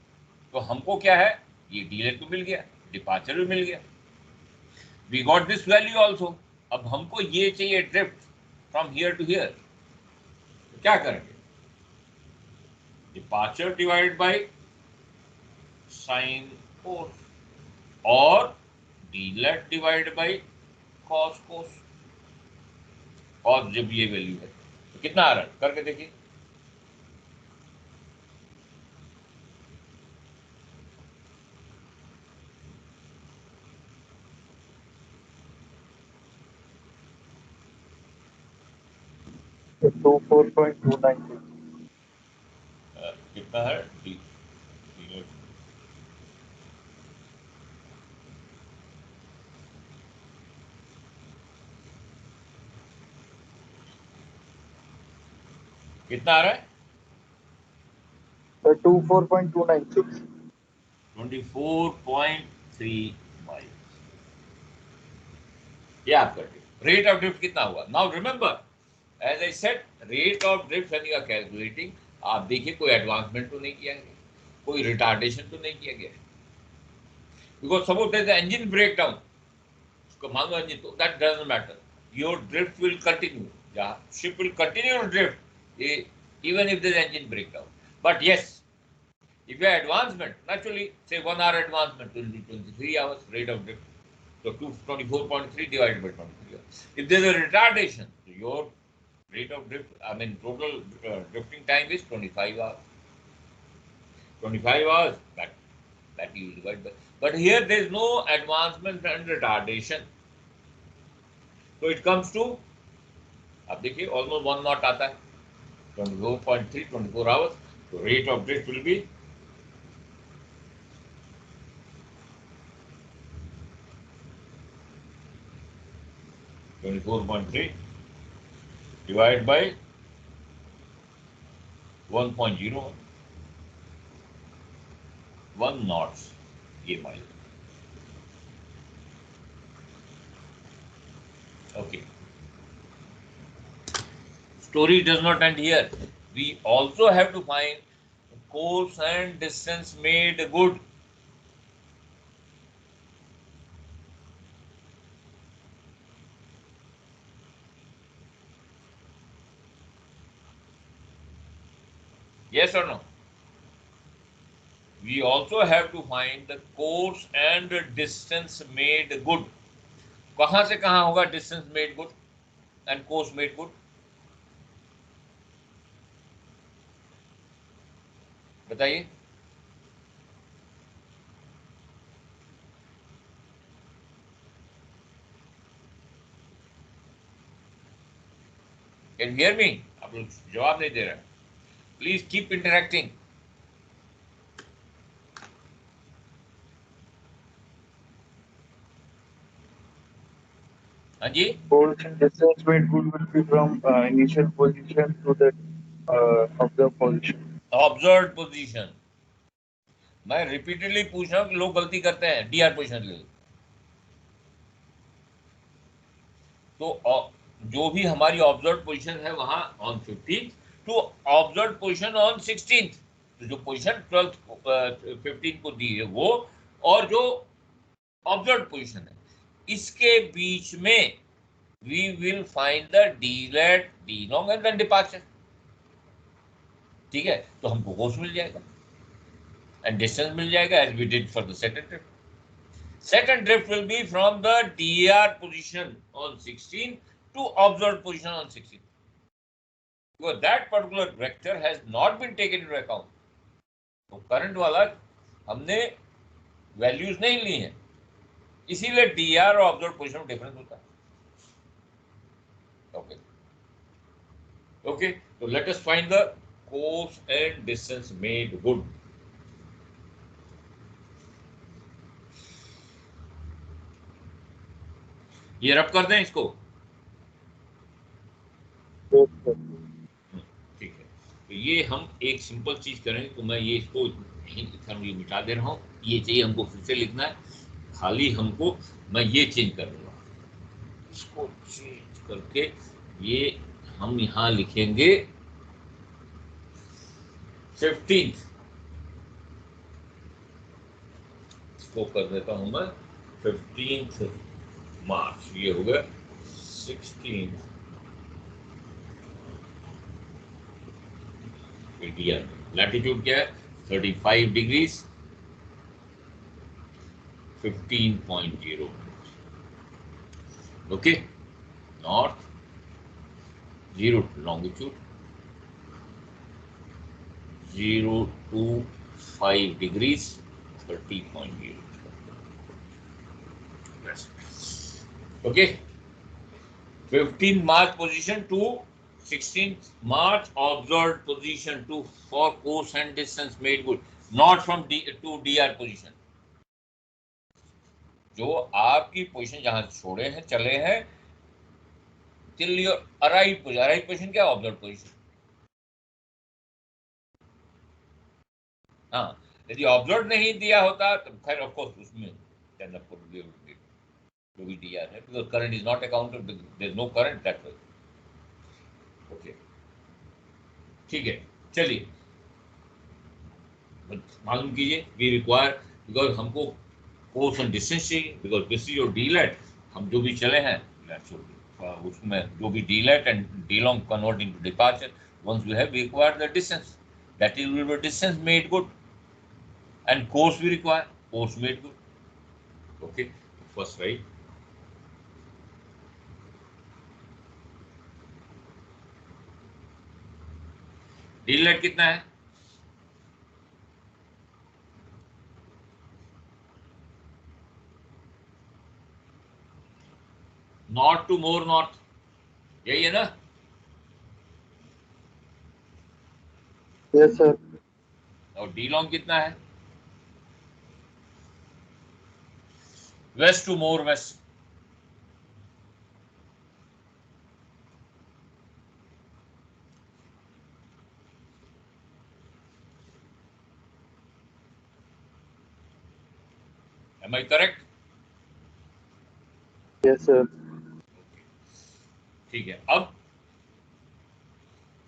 तो हमको क्या है, ये डीलेट तो मिल गया, डिपार्चर भी मिल गया, we got this value also. अब हमको ये चाहिए drift from here to here. तो क्या करेंगे? Departure divided by sine cos और d lat divided by cos cos. और जब ये वैल्यू है तो कितना आ रहा है, करके देखिए। So 24.296. कितना है डी, कितना आ रहा है? 24.296. 24.3 माइल्स। ये आप करके रेट ऑफ ड्रिफ्ट कितना हुआ? Now remember, as I said, rate of drift when you are calculating, आप देखिए कोई एडवांसमेंट तो नहीं किया गया, कोई रिटार्डेशन तो नहीं किया गया। Because suppose there is engine break down, उसको मान लो इंजन, तो that doesn't matter, your drift will continue, या ship will continue to drift even if there is engine breakdown. But yes, if you have advancement, naturally, say 1 hour advancement will be 23 hours rate of drift. So 24.3 divided by 23 hours. If there is a retardation, so your rate of drift, I mean total drifting time is 25 hours. 25 hours, that you divide by. But here there is no advancement and retardation. So it comes to, अब देखिए almost 1 knot आता है, 24.3, 24 hours. So rate of drift will be 24.3 divided by 1.0, 1 knots, ये mile. Okay. Story does not end here. We also have to find course and distance made good. Yes or no? We also have to find the course and distance made good. कहां से कहां होगा distance made good and course made good? बताइए। Can you hear me? आप लोग जवाब नहीं दे रहे। Please keep interacting. हाँ जी, Course and distance made good will be from initial position to the observed position. Observe position. मैं रिपीटेडली पूछ रहा हूँ कि लोग गलती करते हैं, डीआर पोजीशन ले लो। तो जो भी हमारी ऑब्जर्व पोजीशन है वहां on 15th to observe position on 16th, तो जो पोजीशन 12 15 को दी है वो, और जो ऑब्जर्व पोजीशन है, इसके बीच में we will find the d lat, d long and then departure. ठीक है, तो हमको कोर्स मिल जाएगा एंड डिस्टेंस मिल जाएगा as we did for the second drift. Second drift will be from the DR position on 16 to observed position on 16. Because that particular vector has not been taken into account. तो current वाला हमने values नहीं ली हैं, इसीलिए DR और observe position में difference होता है। ओके ओके, तो late us find the course and distance made good. ये रब कर दें इसको। Yes, sir. ठीक है, तो ये हम एक सिंपल चीज करेंगे, तो मैं ये इसको ये मिटा दे रहा हूँ, ये चाहिए हमको फिर से लिखना है, खाली हमको मैं ये चेंज कर दूंगा, इसको चेंज करके ये हम यहाँ लिखेंगे 15th, इसको कर देता हूँ मैं 15th मार्च, ये हो गया 16th इंडियन। लैटिट्यूड क्या है 35 degrees 15.0। Okay, north 0 longitude 0 to 5 degrees 30.0। Okay, 15 March position to 16th March observed position to for course and distance made good, not from D to DR position। जो आपकी position जहां छोड़े हैं चले हैं till your arrived position क्या observe position. हाँ, यदि ऑब्जर्व नहीं दिया होता तो खैर ऑफ कोर्स उसमें जो भी DR है, because current is not accounted, there is no current that way। ओके, ठीक है, चलिए मालूम कीजिए, वी रिक्वायर, बिकॉज हमको कोर्स एंड डिस्टेंस चाहिए, because this is your d lat, हम जो भी चले हैं उसमें जो भी d lat and d long convert into departure, once we have we require the distance, that is will be distance made good and course we require course made good. Okay, first right, d lat कितना है, north to more north, यही है ना। Yes, sir. और d long कितना है, west to more west, am I correct? Yes, sir. ठीक है, अब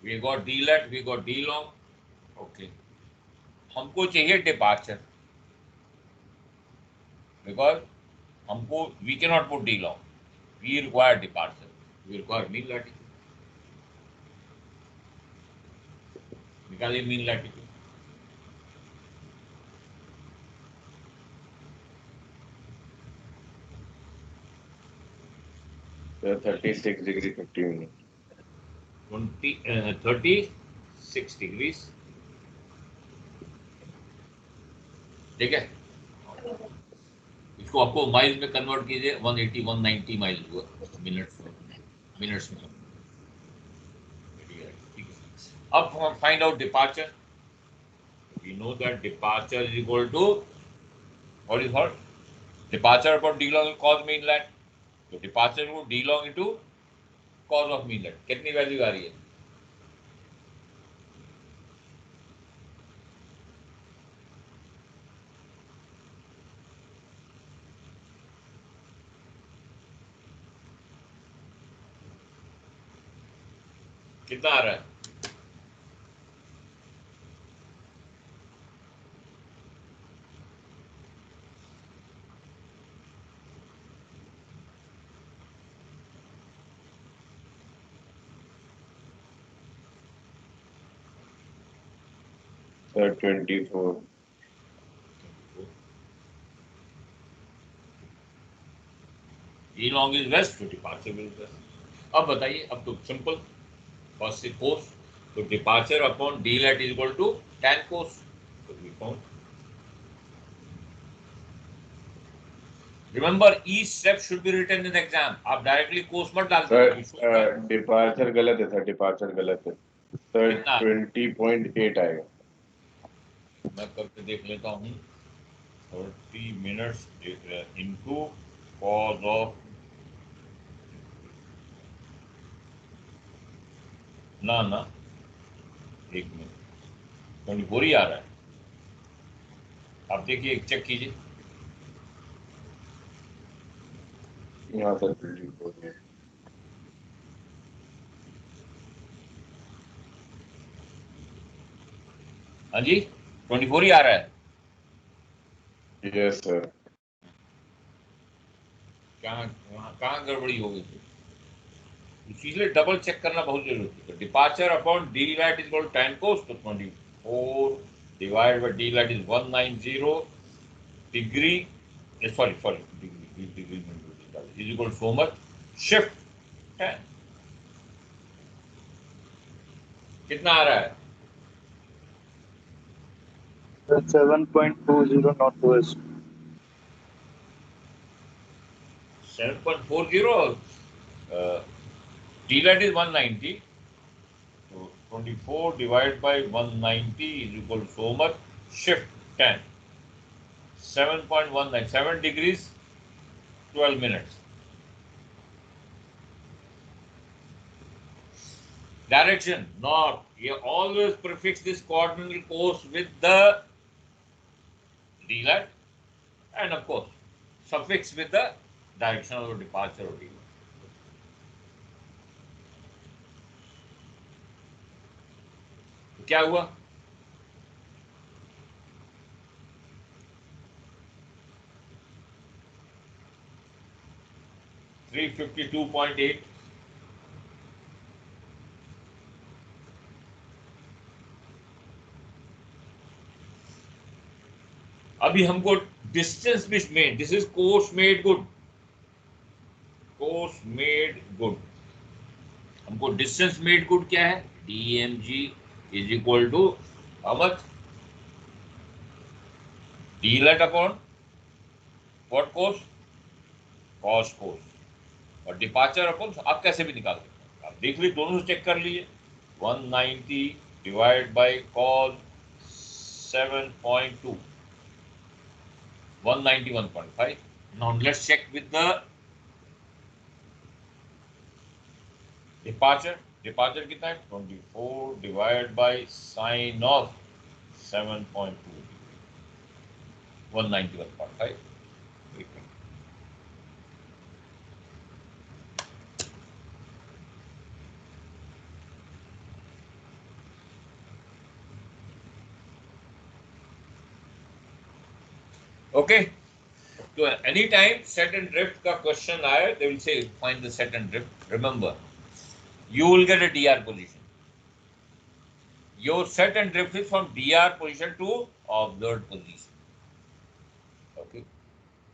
we got d lat, we got d long. Okay, हमको चाहिए डिपार्चर, बिकॉज हमको we can not put d long, we require departure, we require mean latitude. निकालिए mean latitude, So 36 degree 50 minutes. 36 degrees. ठीक है, इसको आपको माइल्स में कन्वर्ट कीजिए, 180 190 माइल्स हुआ मिनट्स में, मिनट्स में। ठीक है, अब find out departure. We know that departure is equal to what is what, departure upon d long cos mean lat, तो डिपार्चर को d long into cos of mean lat, कितनी value आ रही है, कितना आ रहा है, Sir, 24. D long is west, तो departure will west. अब बताइए, अब तो सिंपल फर्स्ट से कोस, तो departure upon d lat is equal to tan cos. So we found. Remember, each step should be written in exam. आप directly कोस मत डाल दीजिए. सर डिपार्चर गलत है सर, डिपार्चर गलत है सर. कितना? 20.8 आएगा. मैं करके देख लेता हूँ. 30 मिनट्स इनटू कॉज ऑफ ना एक मिनट 24 ही आ रहा है. आप देखिए, चेक कीजिए. यहाँ सर 24 है. हाँ जी, 24 ही आ रहा है. Yes sir. कहाँ गड़बड़ी हो गई थी? इसलिए डबल चेक करना बहुत जरूरी है. Departure upon d lat is equal tan cos, तो 24 divide by d lat is 190 degree, sorry degree is equal so much shift 10. कितना आ रहा है? 7.20 northwest. 7.40. D lat is 190. So 24 divided by 190 is equal to so much. Shift 10. 7.19. 7 degrees, 12 minutes. Direction north. You always prefix this coordinate course with the D lat, and of course suffix with the direction of departure of D lat. क्या हुआ? $352.8. अभी हमको distance भी made, this is course made good. Course made good, हमको distance made good क्या है? DMG is equal to how much? D lat अपॉन what course? Cos course. और डिपार्चर अपॉन, आप कैसे भी निकाल सकते हैं. आप देख लीजिए, दोनों से चेक कर लीजिए. 190 divide by cos 7.2, 191.5. Now let's check with the departure. Departure कितना है? 24 divided by sin of 7.2, 191.5. Okay. So anytime set and drift का question आए, they will say find the set and drift. Remember, you will get a DR position. Your set and drift is from DR position to observed position. Okay.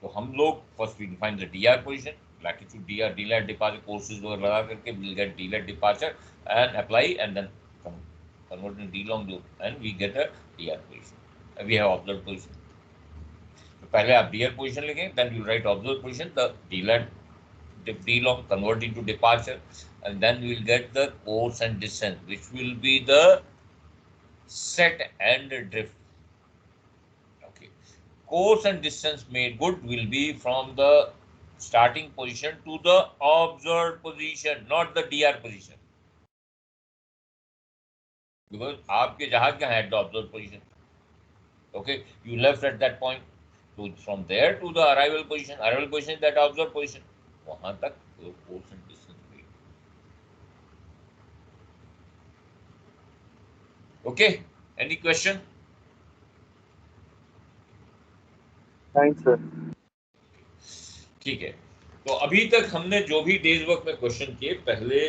तो हम लोग first we define the DR position, latitude DR, D lat departure courses वगैरह लगा करके we'll get D lat departure and apply, and then convert in D long loop, and we get a DR position. We have observed position. पहले आप DR position लिखें, then you write observed position, the D lat D long convert into departure, and then we will get the course and distance, which will be the set and drift. Okay, course and distance made good will be from the starting position to the observed position, not the DR position, because आपके जहाज का है the observed position. Okay, you left at that point, so from there to the arrival position is that observed position. वहां तक course and distance made. Okay, any question? Thanks, sir. ठीक है. तो अभी तक हमने जो भी डेज वर्क में क्वेश्चन किए, पहले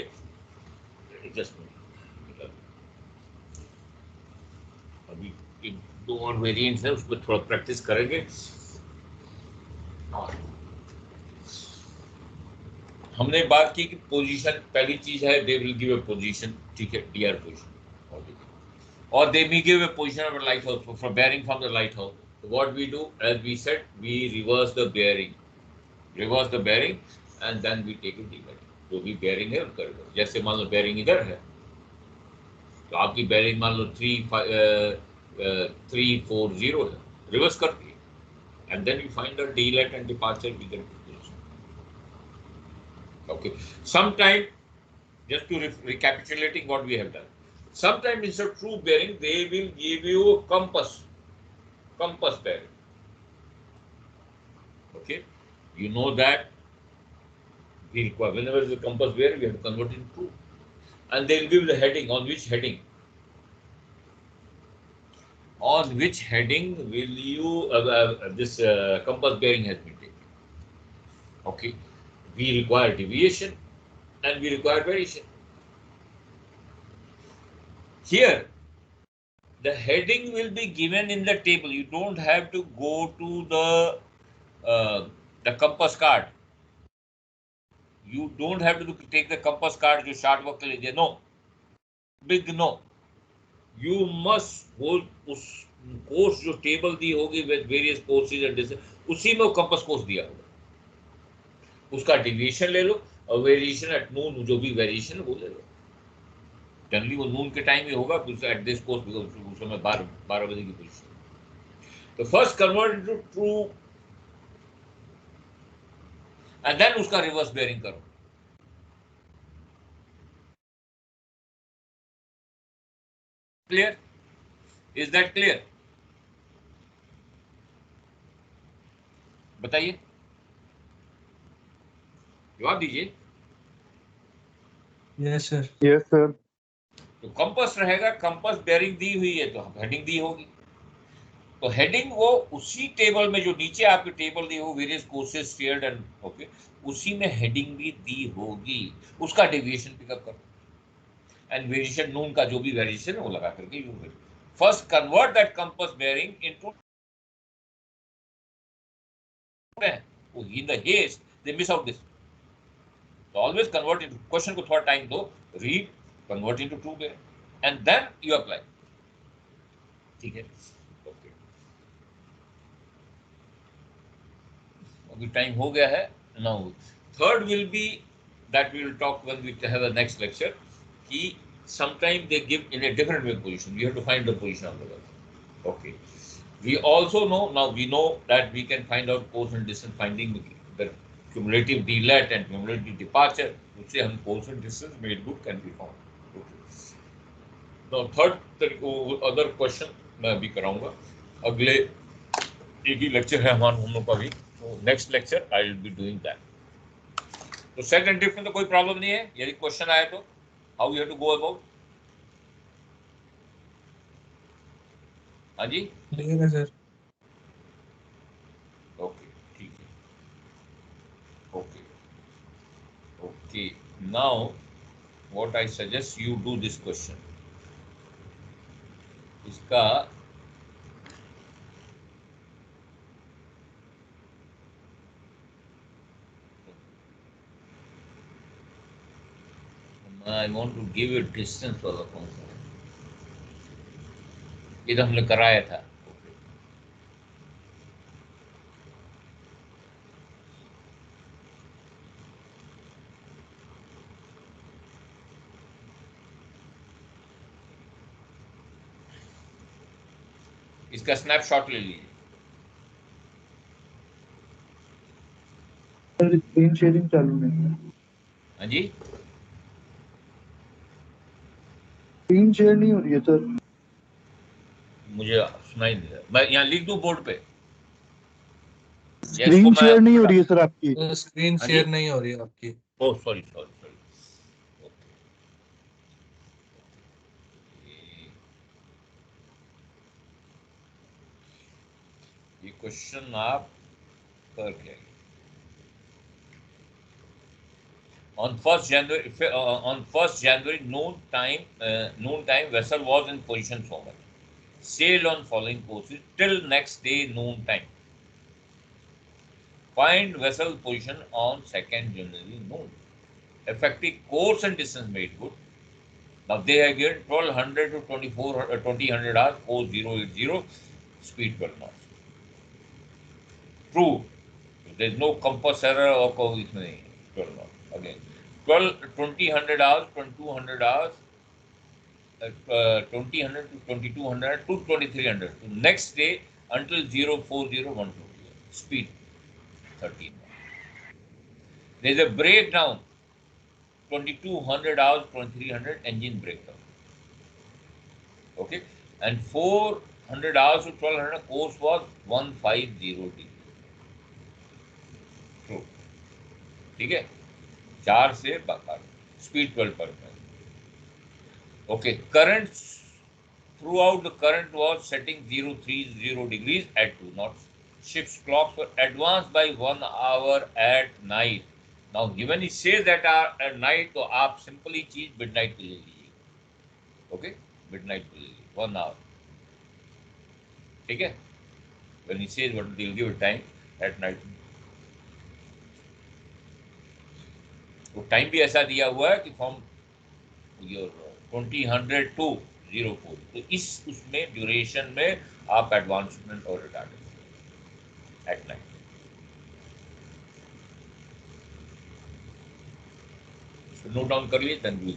जस्ट अभी दो और वेरिएंट्स है, उसमें थोड़ा प्रैक्टिस करेंगे। हमने बात की कि पोजीशन, पहली चीज है they will give a position, ठीक है, DR position, or they may give a position of a lighthouse for bearing from the lighthouse. So what we do, as we said, we reverse the bearing, and then we take it deeper. जो भी bearing है उसका reverse. जैसे मान लो bearing इधर है, तो आपकी bearing मान लो 340 है, reverse कर दिए, and then you find the delet and departure we get position. Okay. Sometime, just to recapitulating what we have done. Sometimes instead of true bearing, they will give you a compass bearing. Okay, you know that we require, whenever the compass bearing, we have to convert it into true, and they will give the heading. On which heading? On which heading will you this compass bearing has been taken? Okay, we require deviation and we require variation. Here, the heading will be given in the table. You don't have to go to the compass card. You don't have to take the compass card जो short work के लिए, no, big no. You must hold उस course जो table दी होगी with various courses and this, उसी में वो compass course दिया होगा, उसका डेविएशन ले लो और वेरिएशन एट नून, जो भी वेरिएशन वो ले लो। जनरली वो नून के टाइम ही होगा एट दिस कोर्स, उस समय 12 बजे की पोजीशन। तो first convert into true and then उसका रिवर्स बेयरिंग करो। क्लियर? Is that clear? बताइए, जवाब दीजिए। Yes sir. Yes sir. तो कंपास रहेगा, कंपास बेयरिंग दी हुई है तो हेडिंग दी होगी, तो हेडिंग वो उसी टेबल में जो नीचे आपकी टेबल दी हो various courses shared and okay, उसी में हेडिंग भी दी होगी, उसका डेविएशन पिकअप करो एंड वेरिएशन नून का जो भी वेरिएशन है वो लगा करके यूज करो। First convert that compass bearing into, in the haste they miss out this, so always convert into, question को थोड़ा टाइम दो, read, convert into true bearing and then you apply, ठीक है? ओके, अभी टाइम हो गया है। Now third will be that we will talk when we have the next lecture, कि sometime they give in a different way position, we have to find the position of the weather. Okay, we also know, now we know that we can find out course and distance, finding the cumulative delet and cumulative departure, उससे हम course and distance made good can be found. Okay. Now third other question मैं अभी कराऊंगा, अगले एक ही lecture है हमारा हम लोग का भी, तो next lecture I will be doing that. तो सेट एंड ड्रिफ्ट में तो कोई प्रॉब्लम नहीं है, यदि क्वेश्चन आए तो how you have to go about? हाँ जी, क्लियर है सर। ओके, ठीक है, okay okay. Now what I suggest you do this question, इसका I want to give you distance for the function, ये तो हमने कराया था। इसका स्नैपशॉट ले लीजिए। सर स्क्रीन शेयरिंग चालू नहीं है। हाँ जी, स्क्रीन शेयर नहीं हो रही है सर। मुझे सुनाई नहीं रहा, मैं यहाँ लिख दूं बोर्ड पे? स्क्रीन शेयर नहीं हो रही है सर आपकी। स्क्रीन शेयर नहीं हो रही है आपकी। ओह सॉरी सॉरी सॉरी, ये क्वेश्चन आप कर क्या? On 1st January noon time vessel was in position so much. sailed on following courses till next day noon time. Find vessel position on 2nd January noon. Effective course and distance made good. Now they have given 1200 to 2000 hours, 4080, speed 12 knots. True. There is no compass error or कोई इसमें नहीं 12 knots. Again, 2000 hours, 2200 hours, 2000 to 2200 to 2300. So next day until 040120, speed 13 knots. There is a breakdown. 2200 hours, 2300 engine breakdown. Okay, and 400 hours to 1200 course was 150 degree. True. ठीक है, 4 से बाहर, speed 12%. Okay, current throughout the current was setting 030 degrees at 2 knots. Ship's clocks were advanced by 1 hour at night. Now given he says that at night, तो आप simply चीज midnight को ले लीजिए. Okay, midnight को ले लीजिए, 1 hour. ठीक है, when he says what they will give time at night, तो टाइम भी ऐसा दिया हुआ है कि फ्रॉम योर 2000 टू 04, तो इस उसमें ड्यूरेशन में आप एडवांसमेंट और retardant at night. Note down कर लिए, then we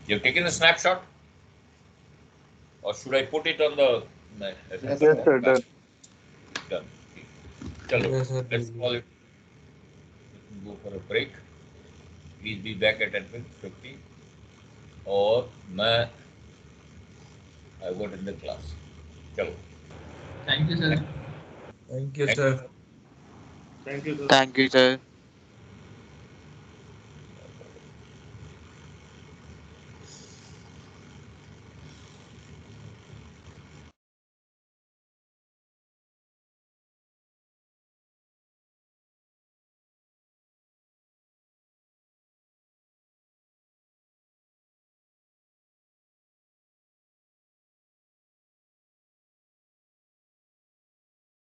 You've taken a snapshot, or should I put it on the? Yes, sir. Done. Done. Chalo, Yes, sir. let's call it. Go for a break. Please be back at 10:50. और मैं I got in the class. चलो. Thank you, sir. Thank you, sir. Thank you, sir.